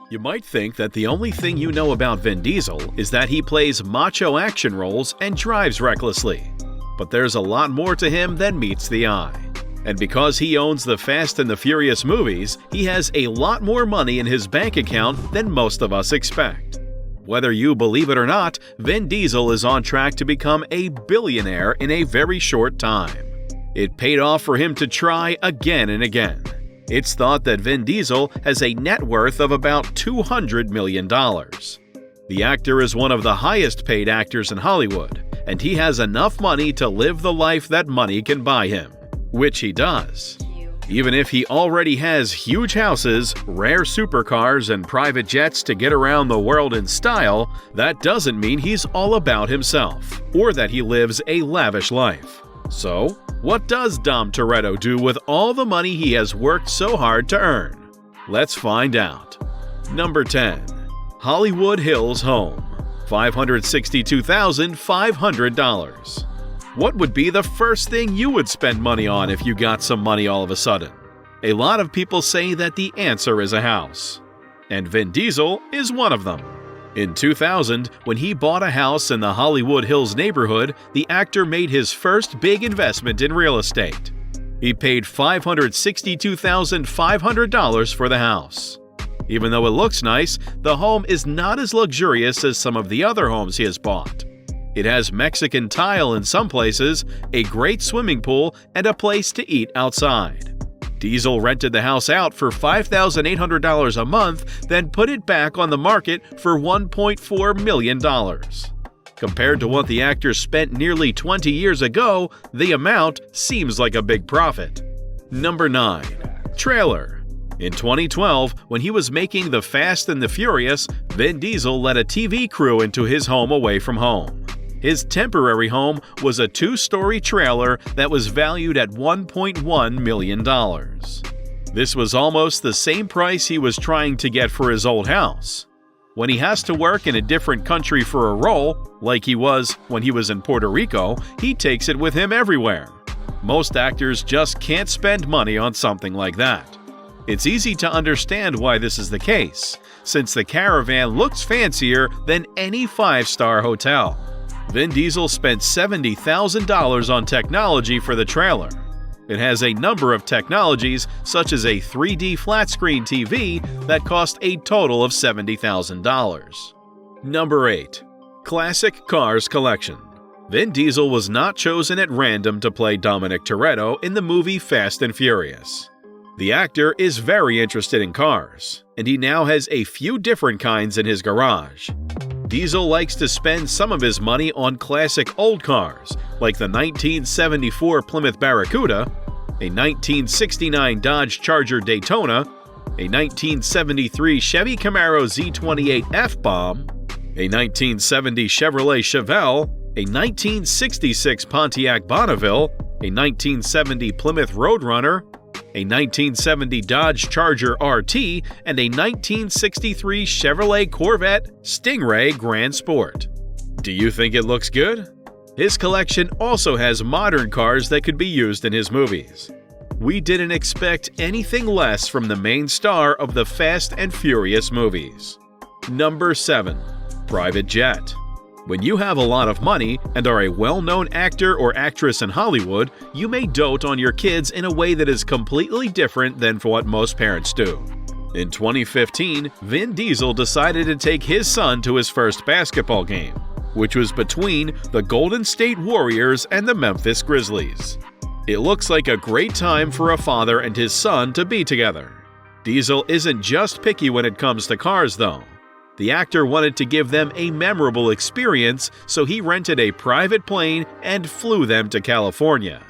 You might think that the only thing you know about Vin Diesel is that he plays macho action roles and drives recklessly. But there's a lot more to him than meets the eye. And because he owns the Fast and the Furious movies, he has a lot more money in his bank account than most of us expect. Whether you believe it or not, Vin Diesel is on track to become a billionaire in a very short time. It paid off for him to try again and again. It's thought that Vin Diesel has a net worth of about $200 million. The actor is one of the highest paid actors in Hollywood, and he has enough money to live the life that money can buy him, which he does. Even if he already has huge houses, rare supercars, and private jets to get around the world in style, that doesn't mean he's all about himself, or that he lives a lavish life. So, what does Dom Toretto do with all the money he has worked so hard to earn? Let's find out. Number 10. Hollywood Hills Home, $562,500. What would be the first thing you would spend money on if you got some money all of a sudden? A lot of people say that the answer is a house. And Vin Diesel is one of them. In 2000, when he bought a house in the Hollywood Hills neighborhood, the actor made his first big investment in real estate. He paid $562,500 for the house. Even though it looks nice, the home is not as luxurious as some of the other homes he has bought. It has Mexican tile in some places, a great swimming pool, and a place to eat outside. Diesel rented the house out for $5,800 a month, then put it back on the market for $1.4 million. Compared to what the actor spent nearly 20 years ago, the amount seems like a big profit. Number 9. Trailer. In 2012, when he was making The Fast and the Furious, Vin Diesel let a TV crew into his home away from home. His temporary home was a 2-story trailer that was valued at $1.1 million. This was almost the same price he was trying to get for his old house. When he has to work in a different country for a role, like he was when he was in Puerto Rico, he takes it with him everywhere. Most actors just can't spend money on something like that. It's easy to understand why this is the case, since the caravan looks fancier than any 5-star hotel. Vin Diesel spent $70,000 on technology for the trailer. It has a number of technologies, such as a 3D flat-screen TV that cost a total of $70,000. Number 8. Classic Cars Collection. Vin Diesel was not chosen at random to play Dominic Toretto in the movie Fast and Furious. The actor is very interested in cars, and he now has a few different kinds in his garage. Diesel likes to spend some of his money on classic old cars, like the 1974 Plymouth Barracuda, a 1969 Dodge Charger Daytona, a 1973 Chevy Camaro Z28 F-Bomb, a 1970 Chevrolet Chevelle, a 1966 Pontiac Bonneville, a 1970 Plymouth Roadrunner, a 1970 Dodge Charger RT, and a 1963 Chevrolet Corvette Stingray Grand Sport. Do you think it looks good? His collection also has modern cars that could be used in his movies. We didn't expect anything less from the main star of the Fast and Furious movies. Number 7. Private Jet. When you have a lot of money and are a well-known actor or actress in Hollywood, you may dote on your kids in a way that is completely different than what most parents do. In 2015, Vin Diesel decided to take his son to his first basketball game, which was between the Golden State Warriors and the Memphis Grizzlies. It looks like a great time for a father and his son to be together. Diesel isn't just picky when it comes to cars, though. The actor wanted to give them a memorable experience, so he rented a private plane and flew them to California.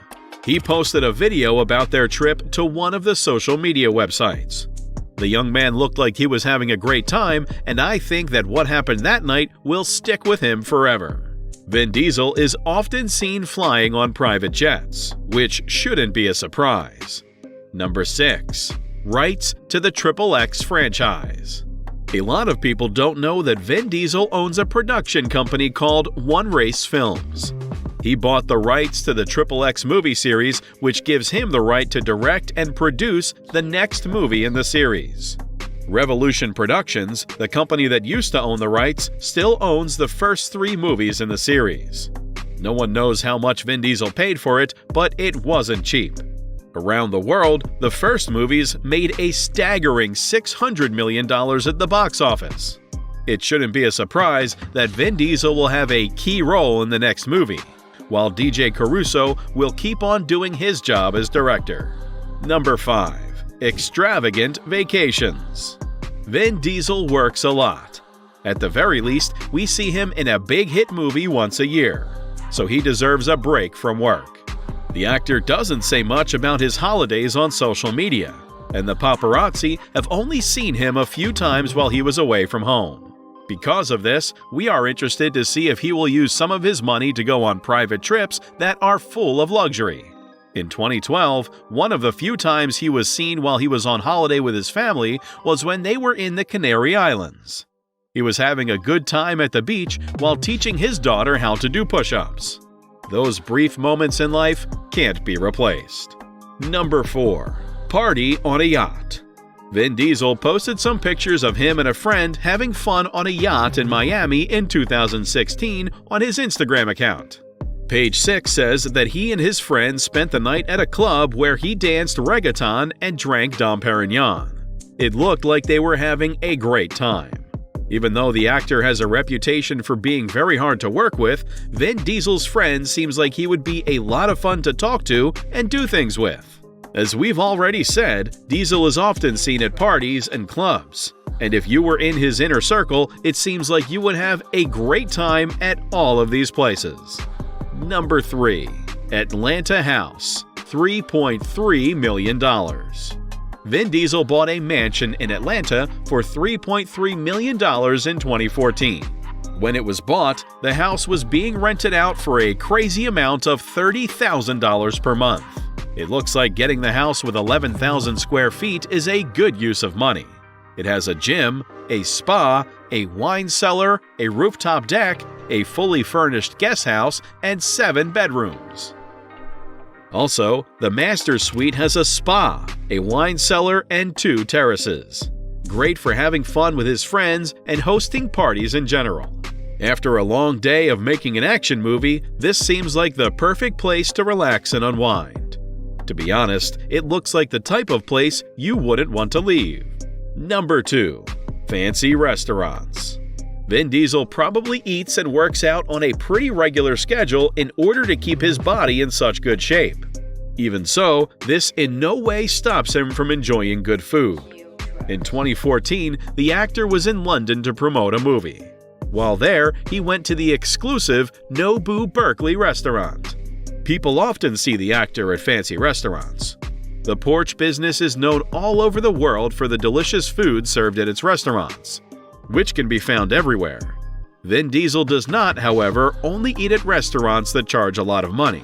He posted a video about their trip to one of the social media websites. The young man looked like he was having a great time, and I think that what happened that night will stick with him forever. Vin Diesel is often seen flying on private jets, which shouldn't be a surprise. Number 6. Rights to the XXX franchise. A lot of people don't know that Vin Diesel owns a production company called One Race Films. He bought the rights to the XXX movie series, which gives him the right to direct and produce the next movie in the series. Revolution Productions, the company that used to own the rights, still owns the first 3 movies in the series. No one knows how much Vin Diesel paid for it, but it wasn't cheap. Around the world, the first movies made a staggering $600 million at the box office. It shouldn't be a surprise that Vin Diesel will have a key role in the next movie, while DJ Caruso will keep on doing his job as director. Number 5. Extravagant vacations. Vin Diesel works a lot. At the very least, we see him in a big hit movie once a year, so he deserves a break from work. The actor doesn't say much about his holidays on social media, and the paparazzi have only seen him a few times while he was away from home. Because of this, we are interested to see if he will use some of his money to go on private trips that are full of luxury. In 2012, one of the few times he was seen while he was on holiday with his family was when they were in the Canary Islands. He was having a good time at the beach while teaching his daughter how to do push-ups. Those brief moments in life can't be replaced. Number 4. Party on a yacht. Vin Diesel posted some pictures of him and a friend having fun on a yacht in Miami in 2016 on his Instagram account. Page 6 says that he and his friends spent the night at a club where he danced reggaeton and drank Dom Perignon. It looked like they were having a great time. Even though the actor has a reputation for being very hard to work with, Vin Diesel's friend seems like he would be a lot of fun to talk to and do things with. As we've already said, Diesel is often seen at parties and clubs, and if you were in his inner circle, it seems like you would have a great time at all of these places. Number 3. Atlanta House, $3.3 million. Vin Diesel bought a mansion in Atlanta for $3.3 million in 2014. When it was bought, the house was being rented out for a crazy amount of $30,000 per month. It looks like getting the house with 11,000 square feet is a good use of money. It has a gym, a spa, a wine cellar, a rooftop deck, a fully furnished guest house, and 7 bedrooms. Also, the master suite has a spa, a wine cellar, and 2 terraces. Great for having fun with his friends and hosting parties in general. After a long day of making an action movie, this seems like the perfect place to relax and unwind. To be honest, it looks like the type of place you wouldn't want to leave. Number 2. Fancy restaurants. Vin Diesel probably eats and works out on a pretty regular schedule in order to keep his body in such good shape. Even so, this in no way stops him from enjoying good food. In 2014, the actor was in London to promote a movie. While there, he went to the exclusive Nobu Berkeley restaurant. People often see the actor at fancy restaurants. The porch business is known all over the world for the delicious food served at its restaurants, which can be found everywhere. Vin Diesel does not, however, only eat at restaurants that charge a lot of money.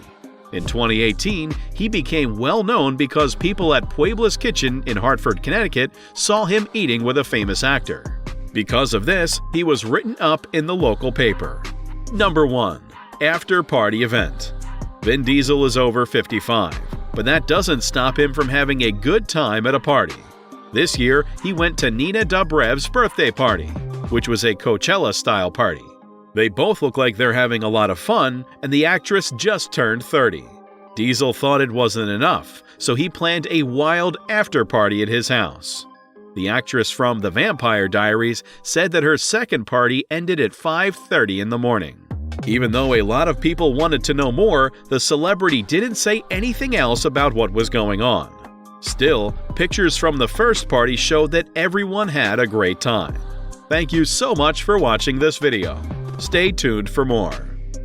In 2018, he became well known because people at Puebla's Kitchen in Hartford, Connecticut saw him eating with a famous actor. Because of this, he was written up in the local paper. Number 1. After Party Event. Vin Diesel is over 55, but that doesn't stop him from having a good time at a party. This year, he went to Nina Dobrev's birthday party, which was a Coachella-style party. They both look like they're having a lot of fun, and the actress just turned 30. Diesel thought it wasn't enough, so he planned a wild after-party at his house. The actress from The Vampire Diaries said that her second party ended at 5:30 in the morning. Even though a lot of people wanted to know more, the celebrity didn't say anything else about what was going on. Still, pictures from the first party showed that everyone had a great time. Thank you so much for watching this video. Stay tuned for more.